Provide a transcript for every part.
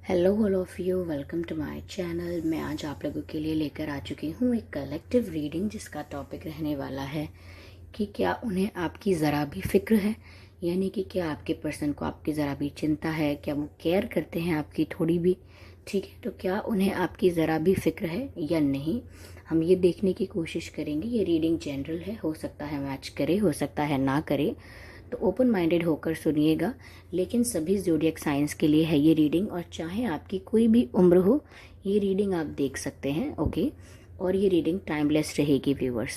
Hello all of you, welcome to my channel. मैं आज आप लोगों के लिए लेकर आ चुकी हूँ एक कलेक्टिव रीडिंग जिसका टॉपिक रहने वाला है कि क्या उन्हें आपकी ज़रा भी फ़िक्र है। यानी कि क्या आपके पर्सन को आपकी ज़रा भी चिंता है, क्या वो केयर करते हैं आपकी थोड़ी भी। ठीक है, तो क्या उन्हें आपकी ज़रा भी फ़िक्र है या नहीं, हम ये देखने की कोशिश करेंगे। ये रीडिंग जनरल है, हो सकता है मैच करे, हो सकता है ना करे, तो ओपन माइंडेड होकर सुनिएगा। लेकिन सभी ज़ोडिएक साइंस के लिए है ये रीडिंग, और चाहे आपकी कोई भी उम्र हो ये रीडिंग आप देख सकते हैं। ओके, और ये रीडिंग टाइमलेस रहेगी व्यूअर्स,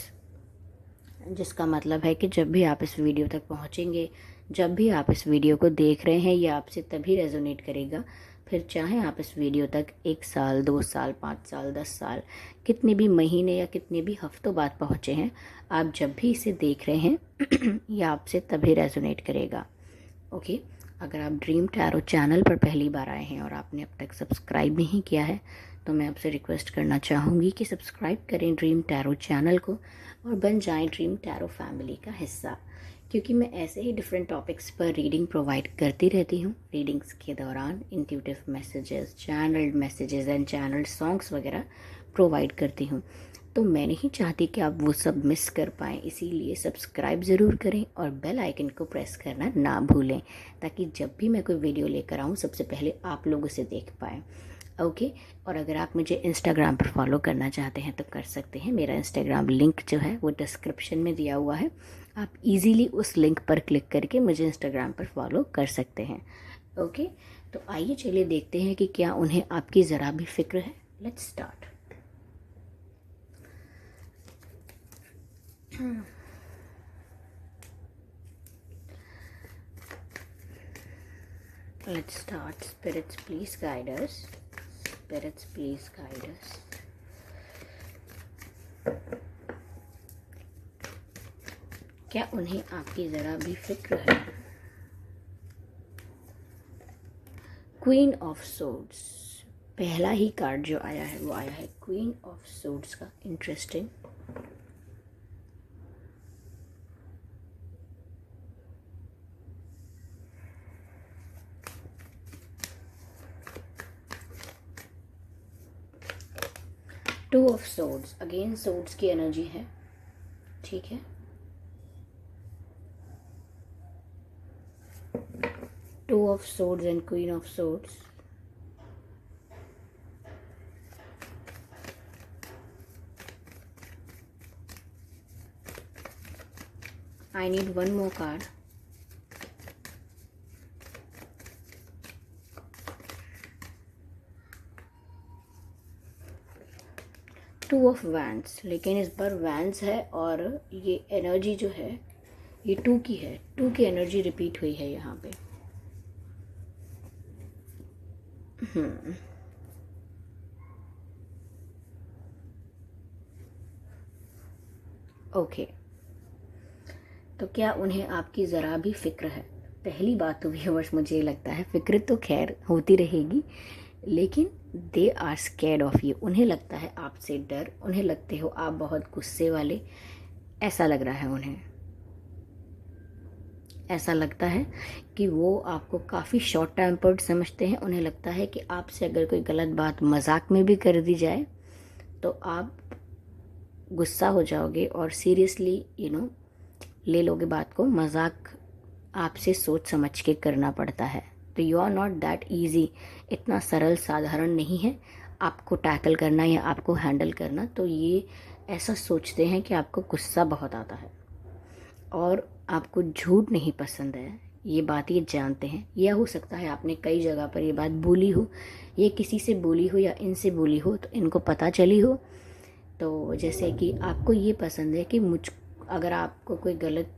जिसका मतलब है कि जब भी आप इस वीडियो तक पहुंचेंगे, जब भी आप इस वीडियो को देख रहे हैं, ये आपसे तभी रेजोनेट करेगा। फिर चाहे आप इस वीडियो तक 1 साल, 2 साल, 5 साल, 10 साल, कितने भी महीने या कितने भी हफ्तों बाद पहुँचे हैं, आप जब भी इसे देख रहे हैं ये आपसे तभी रेजोनेट करेगा। ओके, अगर आप ड्रीम टैरो चैनल पर पहली बार आए हैं और आपने अब तक सब्सक्राइब नहीं किया है, तो मैं आपसे रिक्वेस्ट करना चाहूँगी कि सब्सक्राइब करें ड्रीम टैरो चैनल को और बन जाएं ड्रीम टैरो फैमिली का हिस्सा, क्योंकि मैं ऐसे ही डिफरेंट टॉपिक्स पर रीडिंग प्रोवाइड करती रहती हूँ। रीडिंग्स के दौरान intuitive messages, channelled messages and channelled songs वगैरह प्रोवाइड करती हूँ। तो मैं नहीं चाहती कि आप वो सब मिस कर पाएँ, इसीलिए सब्सक्राइब ज़रूर करें और बेल आइकन को प्रेस करना ना भूलें, ताकि जब भी मैं कोई वीडियो लेकर आऊँ सबसे पहले आप लोग उसे देख पाएँ। ओके, और अगर आप मुझे इंस्टाग्राम पर फॉलो करना चाहते हैं तो कर सकते हैं। मेरा इंस्टाग्राम लिंक जो है वो डिस्क्रिप्शन में दिया हुआ है, आप इजीली उस लिंक पर क्लिक करके मुझे इंस्टाग्राम पर फॉलो कर सकते हैं। ओके, तो आइए चलिए देखते हैं कि क्या उन्हें आपकी ज़रा भी फिक्र है। Let's start. Let's start. Spirits, please guide us. Spirits, please guide us. क्या उन्हें आपकी ज़रा भी फिक्र है। क्वीन ऑफ सोर्ड्स, पहला ही कार्ड जो आया है वो आया है क्वीन ऑफ सोर्ड्स का। Interesting. Two of swords, again swords की एनर्जी है। ठीक है, two of swords and queen of swords. I need one more card. Two of wands, लेकिन इस बार वैंड्स है और ये एनर्जी जो है ये टू की है। टू की एनर्जी रिपीट हुई है यहाँ पे। ओके, तो क्या उन्हें आपकी ज़रा भी फिक्र है। पहली बात तो व्यूअर्स मुझे लगता है फिक्र तो खैर होती रहेगी, लेकिन they are scared of you. उन्हें लगता है आपसे डर, उन्हें लगते हो आप बहुत गुस्से वाले, ऐसा लग रहा है उन्हें। ऐसा लगता है कि वो आपको काफ़ी शॉर्ट टेम्पर्ड समझते हैं। उन्हें लगता है कि आपसे अगर कोई गलत बात मजाक में भी कर दी जाए तो आप गुस्सा हो जाओगे और सीरियसली ले लोगे बात को। मजाक आपसे सोच समझ के करना पड़ता है। तो you are not that easy, इतना सरल साधारण नहीं है आपको टैकल करना या आपको हैंडल करना। तो ये ऐसा सोचते हैं कि आपको गुस्सा बहुत आता है और आपको झूठ नहीं पसंद है, ये बात ये जानते हैं। यह हो सकता है आपने कई जगह पर ये बात बोली हो, ये किसी से बोली हो या इनसे बोली हो तो इनको पता चली हो। तो जैसे कि आपको ये पसंद है कि अगर आपको कोई गलत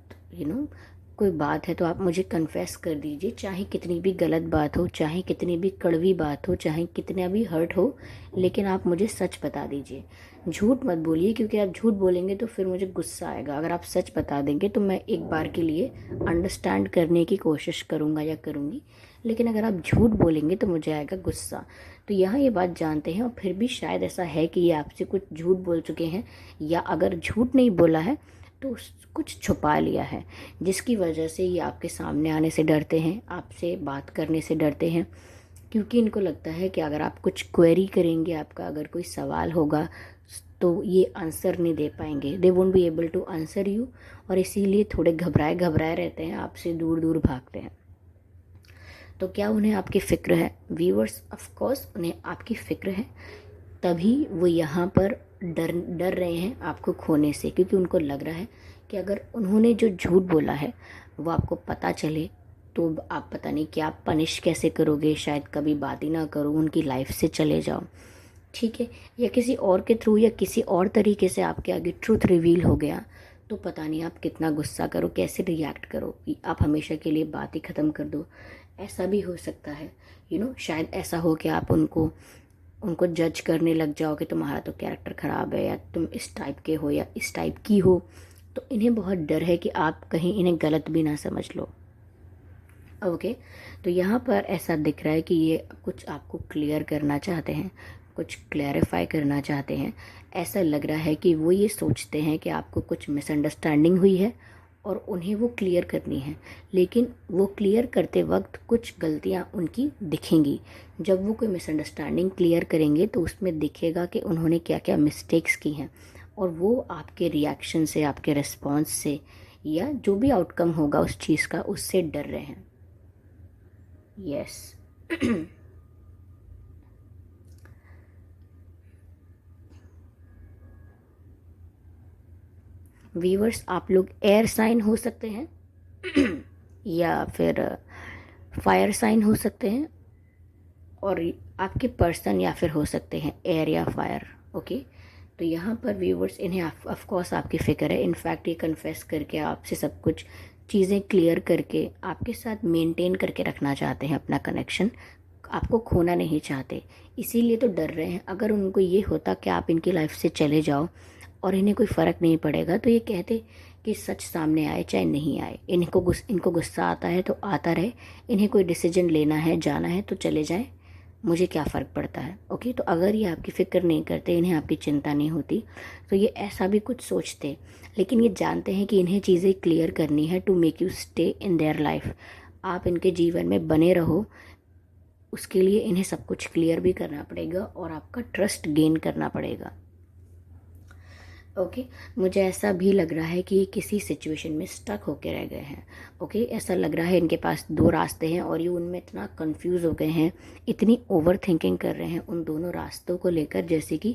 कोई बात है तो आप मुझे कन्फेस कर दीजिए, चाहे कितनी भी गलत बात हो, चाहे कितनी भी कड़वी बात हो, चाहे कितना भी हर्ट हो, लेकिन आप मुझे सच बता दीजिए। झूठ मत बोलिए, क्योंकि आप झूठ बोलेंगे तो फिर मुझे गुस्सा आएगा। अगर आप सच बता देंगे तो मैं एक बार के लिए अंडरस्टैंड करने की कोशिश करूँगा या करूँगी, लेकिन अगर आप झूठ बोलेंगे तो मुझे आएगा गुस्सा। तो यहाँ ये बात जानते हैं और फिर भी शायद ऐसा है कि ये आपसे कुछ झूठ बोल चुके हैं, या अगर झूठ नहीं बोला है तो कुछ छुपा लिया है, जिसकी वजह से ये आपके सामने आने से डरते हैं, आपसे बात करने से डरते हैं। क्योंकि इनको लगता है कि अगर आप कुछ क्वेरी करेंगे, आपका अगर कोई सवाल होगा तो ये आंसर नहीं दे पाएंगे, they won't be able to answer you, और इसीलिए थोड़े घबराए घबराए रहते हैं, आपसे दूर दूर भागते हैं। तो क्या उन्हें आपकी फ़िक्र है व्यूअर्स? ऑफ कोर्स उन्हें आपकी फ़िक्र है, तभी वो यहाँ पर डर रहे हैं आपको खोने से, क्योंकि उनको लग रहा है कि अगर उन्होंने जो झूठ बोला है वो आपको पता चले तो आप पता नहीं क्या पनिश कैसे करोगे, शायद कभी बात ही ना करो, उनकी लाइफ से चले जाओ, ठीक है, या किसी और के थ्रू या किसी और तरीके से आपके आगे ट्रूथ रिवील हो गया तो पता नहीं आप कितना गुस्सा करो, कैसे रिएक्ट करो, आप हमेशा के लिए बात ही ख़त्म कर दो। ऐसा भी हो सकता है, शायद ऐसा हो कि आप उनको जज करने लग जाओ कि तुम्हारा तो कैरेक्टर ख़राब है, या तुम इस टाइप के हो या इस टाइप की हो। तो इन्हें बहुत डर है कि आप कहीं इन्हें गलत भी ना समझ लो। ओके, तो यहाँ पर ऐसा दिख रहा है कि ये कुछ आपको क्लियर करना चाहते हैं, कुछ क्लैरिफाई करना चाहते हैं। ऐसा लग रहा है कि वो ये सोचते हैं कि आपको कुछ मिसअंडरस्टैंडिंग हुई है और उन्हें वो क्लियर करनी है, लेकिन वो क्लियर करते वक्त कुछ गलतियाँ उनकी दिखेंगी। जब वो कोई मिसअंडरस्टैंडिंग क्लियर करेंगे तो उसमें दिखेगा कि उन्होंने क्या क्या मिस्टेक्स की हैं, और वो आपके रिएक्शन से, आपके रिस्पॉन्स से, या जो भी आउटकम होगा उस चीज़ का, उससे डर रहे हैं। यस व्यूअर्स, आप लोग एयर साइन हो सकते हैं या फिर फायर साइन हो सकते हैं, और आपके पर्सन या फिर हो सकते हैं एयर या फायर। ओके, तो यहाँ पर व्यूअर्स इन्हें ऑफ कोर्स आपकी फ़िक्र है। इनफैक्ट ये कन्फेस करके आपसे सब कुछ चीज़ें क्लियर करके आपके साथ मेंटेन करके रखना चाहते हैं अपना कनेक्शन, आपको खोना नहीं चाहते, इसीलिए तो डर रहे हैं। अगर उनको ये होता कि आप इनकी लाइफ से चले जाओ और इन्हें कोई फ़र्क नहीं पड़ेगा तो ये कहते कि सच सामने आए चाहे नहीं आए, इनको गुस्सा आता है तो आता रहे, इन्हें कोई डिसीजन लेना है, जाना है तो चले जाएं, मुझे क्या फ़र्क पड़ता है। ओके, तो अगर ये आपकी फ़िक्र नहीं करते, इन्हें आपकी चिंता नहीं होती, तो ये ऐसा भी कुछ सोचते, लेकिन ये जानते हैं कि इन्हें चीज़ें क्लियर करनी है to make you stay in their life. आप इनके जीवन में बने रहो, उसके लिए इन्हें सब कुछ क्लियर भी करना पड़ेगा और आपका ट्रस्ट गेन करना पड़ेगा। ओके, मुझे ऐसा भी लग रहा है कि ये किसी सिचुएशन में स्टक होके रह गए हैं। ओके, ऐसा लग रहा है इनके पास दो रास्ते हैं और ये उनमें इतना कंफ्यूज हो गए हैं, इतनी ओवर थिंकिंग कर रहे हैं उन दोनों रास्तों को लेकर, जैसे कि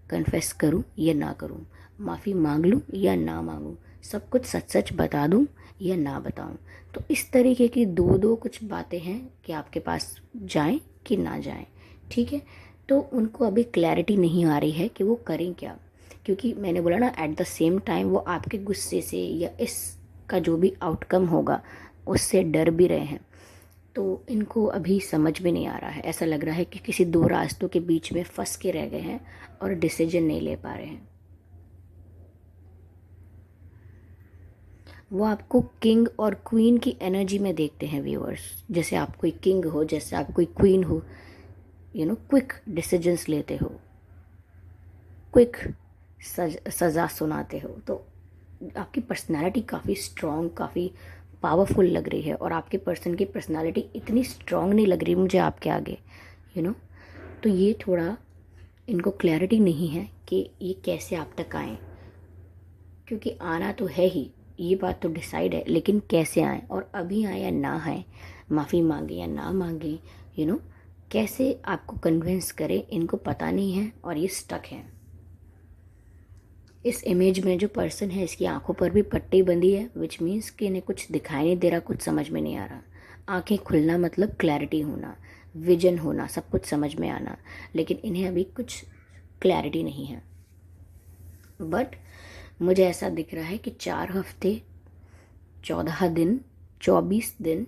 कन्फेस करूं या ना करूं, माफ़ी मांग लूं या ना मांगूं, सब कुछ सच सच बता दूं या ना बताऊं। तो इस तरीके की दो कुछ बातें हैं कि आपके पास जाएं कि ना जाएं, ठीक है। तो उनको अभी क्लैरिटी नहीं आ रही है कि वो करें क्या, क्योंकि मैंने बोला ना, एट द सेम टाइम वो आपके गुस्से से या इसका जो भी आउटकम होगा उससे डर भी रहे हैं। तो इनको अभी समझ में नहीं आ रहा है, ऐसा लग रहा है कि किसी दो रास्तों के बीच में फंस के रह गए हैं और डिसीजन नहीं ले पा रहे हैं। वो आपको किंग और क्वीन की एनर्जी में देखते हैं व्यूअर्स, जैसे आप कोई किंग हो, जैसे आप कोई क्वीन हो, क्विक डिसीजंस लेते हो, क्विक सज़ा सुनाते हो। तो आपकी पर्सनालिटी काफ़ी स्ट्रॉन्ग, काफ़ी पावरफुल लग रही है, और आपके पर्सन की पर्सनालिटी इतनी स्ट्रॉन्ग नहीं लग रही मुझे आपके आगे, तो ये थोड़ा इनको क्लैरिटी नहीं है कि ये कैसे आप तक आएँ, क्योंकि आना तो है ही, ये बात तो डिसाइड है, लेकिन कैसे आएँ और अभी आए या ना आए, माफ़ी मांगे या ना मांगे, कैसे आपको कन्विंस करें, इनको पता नहीं है और ये स्टक हैं। इस इमेज में जो पर्सन है इसकी आंखों पर भी पट्टी बंधी है, विच मीन्स कि इन्हें कुछ दिखाई नहीं दे रहा, कुछ समझ में नहीं आ रहा। आंखें खुलना मतलब क्लैरिटी होना, विजन होना, सब कुछ समझ में आना, लेकिन इन्हें अभी कुछ क्लैरिटी नहीं है। बट मुझे ऐसा दिख रहा है कि 4 हफ्ते, 14 दिन, 24 दिन,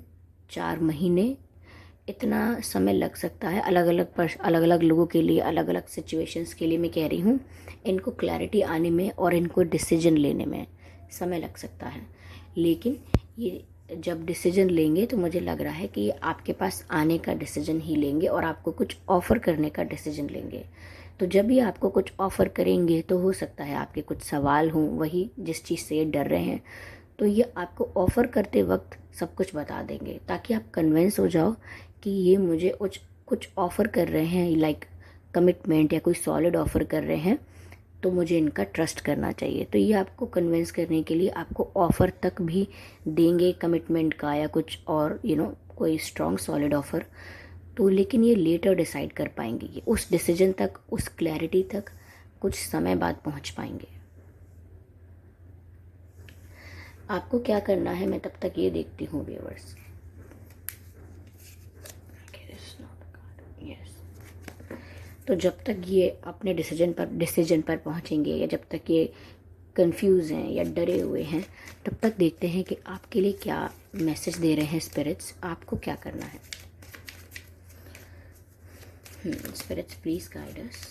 4 महीने, इतना समय लग सकता है अलग अलग लोगों के लिए, अलग अलग सिचुएशंस के लिए। मैं कह रही हूँ इनको क्लैरिटी आने में और इनको डिसीजन लेने में समय लग सकता है, लेकिन ये जब डिसीजन लेंगे तो मुझे लग रहा है कि ये आपके पास आने का डिसीजन ही लेंगे और आपको कुछ ऑफ़र करने का डिसीजन लेंगे। तो जब ये आपको कुछ ऑफ़र करेंगे तो हो सकता है आपके कुछ सवाल हों, वही जिस चीज़ से ये डर रहे हैं, तो ये आपको ऑफ़र करते वक्त सब कुछ बता देंगे ताकि आप कन्विंस हो जाओ कि ये मुझे कुछ कुछ ऑफ़र कर रहे हैं, लाइक कमिटमेंट या कोई सॉलिड ऑफ़र कर रहे हैं, तो मुझे इनका ट्रस्ट करना चाहिए। तो ये आपको कन्विंस करने के लिए आपको ऑफ़र तक भी देंगे कमिटमेंट का या कुछ और कोई स्ट्रॉन्ग सॉलिड ऑफ़र। तो लेकिन ये लेटर डिसाइड कर पाएंगे, ये उस डिसीजन तक, उस क्लैरिटी तक कुछ समय बाद पहुंच पाएंगे। आपको क्या करना है, मैं तब तक ये देखती हूँ व्यूअर्स। तो जब तक ये अपने डिसीजन पर पहुंचेंगे या जब तक ये कंफ्यूज हैं या डरे हुए हैं, तब तक देखते हैं कि आपके लिए क्या मैसेज दे रहे हैं स्पिरिट्स, आपको क्या करना है। Spirits please guide us.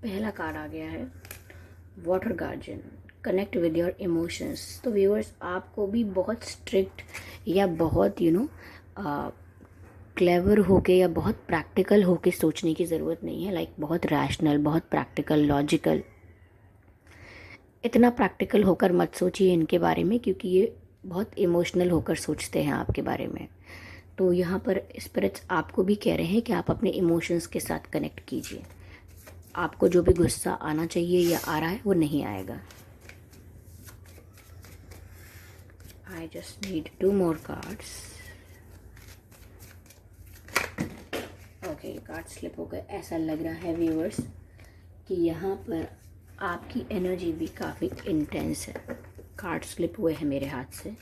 पहला कार्ड आ गया है water guardian, connect with your emotions. तो व्यूअर्स, आपको भी बहुत स्ट्रिक्ट या बहुत क्लेवर होके या बहुत प्रैक्टिकल होके सोचने की ज़रूरत नहीं है। लाइक बहुत रैशनल, बहुत प्रैक्टिकल, लॉजिकल। इतना प्रैक्टिकल होकर मत सोचिए इनके बारे में, क्योंकि ये बहुत इमोशनल होकर सोचते हैं आपके बारे में। तो यहाँ पर स्पिरिट्स आपको भी कह रहे हैं कि आप अपने इमोशंस के साथ कनेक्ट कीजिए। आपको जो भी गुस्सा आना चाहिए या आ रहा है वो नहीं आएगा। I just need 2 more cards. Okay, card slip हो गए। ऐसा लग रहा है व्यूअर्स कि यहाँ पर आपकी एनर्जी भी काफ़ी इंटेंस है। कार्ड स्लिप हुए हैं मेरे हाथ से।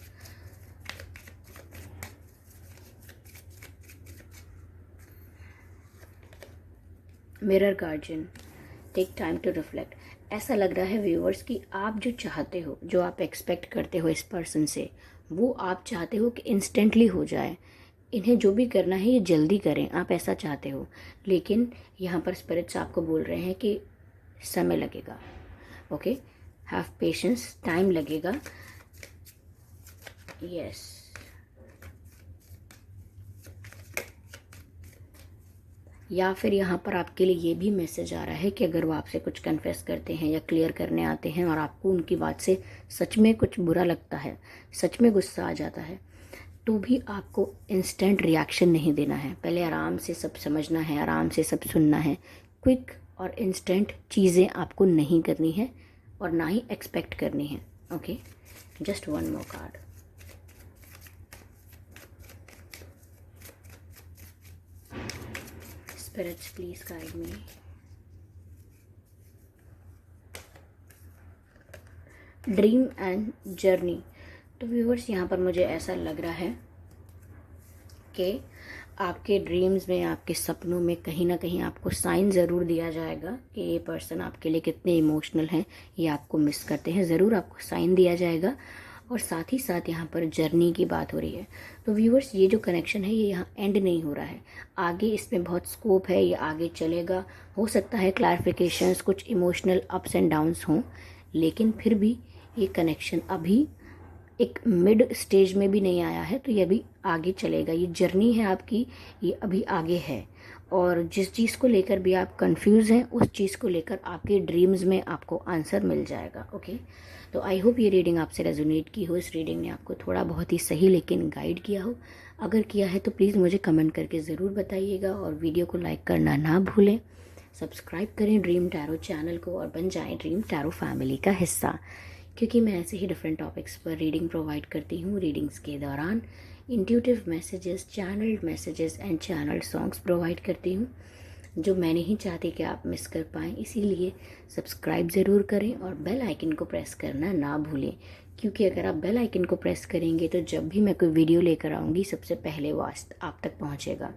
Mirror guardian, take time to reflect. ऐसा लग रहा है व्यूअर्स कि आप जो चाहते हो, जो आप एक्सपेक्ट करते हो इस पर्सन से, वो आप चाहते हो कि इंस्टेंटली हो जाए। इन्हें जो भी करना है ये जल्दी करें, आप ऐसा चाहते हो। लेकिन यहाँ पर स्पिरिट्स आपको बोल रहे हैं कि समय लगेगा। ओके, हैव पेशेंस, टाइम लगेगा। यस, या फिर यहाँ पर आपके लिए ये भी मैसेज आ रहा है कि अगर वो आपसे कुछ कन्फेस करते हैं या क्लियर करने आते हैं और आपको उनकी बात से सच में कुछ बुरा लगता है, सच में गुस्सा आ जाता है, तो भी आपको इंस्टेंट रिएक्शन नहीं देना है। पहले आराम से सब समझना है, आराम से सब सुनना है। क्विक और इंस्टेंट चीज़ें आपको नहीं करनी है और ना ही एक्सपेक्ट करनी है। Okay, just 1 more card. Spirits, please guide me. Dream and journey. तो व्यूअर्स, यहाँ पर मुझे ऐसा लग रहा है कि आपके ड्रीम्स में, आपके सपनों में कहीं ना कहीं आपको साइन ज़रूर दिया जाएगा कि ये पर्सन आपके लिए कितने इमोशनल हैं, ये आपको मिस करते हैं। ज़रूर आपको साइन दिया जाएगा। और साथ ही साथ यहाँ पर जर्नी की बात हो रही है। तो व्यूअर्स, ये जो कनेक्शन है ये यहाँ एंड नहीं हो रहा है, आगे इसमें बहुत स्कोप है, ये आगे चलेगा। हो सकता है क्लैरिफिकेशंस, कुछ इमोशनल अप्स एंड डाउन्स हों, लेकिन फिर भी ये कनेक्शन अभी एक मिड स्टेज में भी नहीं आया है, तो ये अभी आगे चलेगा। ये जर्नी है आपकी, ये अभी आगे है। और जिस चीज़ को लेकर भी आप कंफ्यूज हैं, उस चीज़ को लेकर आपके ड्रीम्स में आपको आंसर मिल जाएगा। ओके, तो आई होप ये रीडिंग आपसे रेजोनेट की हो, इस रीडिंग ने आपको थोड़ा बहुत ही सही लेकिन गाइड किया हो। अगर किया है तो प्लीज़ मुझे कमेंट करके ज़रूर बताइएगा और वीडियो को लाइक करना ना भूलें। सब्सक्राइब करें ड्रीम टैरो चैनल को और बन जाएं ड्रीम टैरो फैमिली का हिस्सा, क्योंकि मैं ऐसे ही डिफरेंट टॉपिक्स पर रीडिंग प्रोवाइड करती हूँ। रीडिंग्स के दौरान intuitive messages, channelled messages and channelled songs provide करती हूँ, जो मैं नहीं चाहती कि आप मिस कर पाएँ। इसीलिए सब्सक्राइब ज़रूर करें और बेल आइकन को प्रेस करना ना भूलें, क्योंकि अगर आप बेल आइकन को प्रेस करेंगे तो जब भी मैं कोई वीडियो लेकर आऊँगी सबसे पहले वो आप तक पहुँचेगा।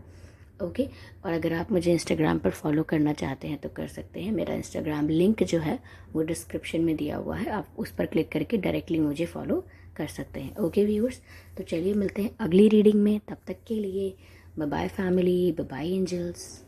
ओके, और अगर आप मुझे इंस्टाग्राम पर फॉलो करना चाहते हैं तो कर सकते हैं। मेरा इंस्टाग्राम लिंक जो है वो डिस्क्रिप्शन में दिया हुआ है, आप उस पर क्लिक करके डायरेक्टली मुझे फॉलो कर सकते हैं। ओके व्यूअर्स, तो चलिए मिलते हैं अगली रीडिंग में। तब तक के लिए bye bye family, bye bye angels.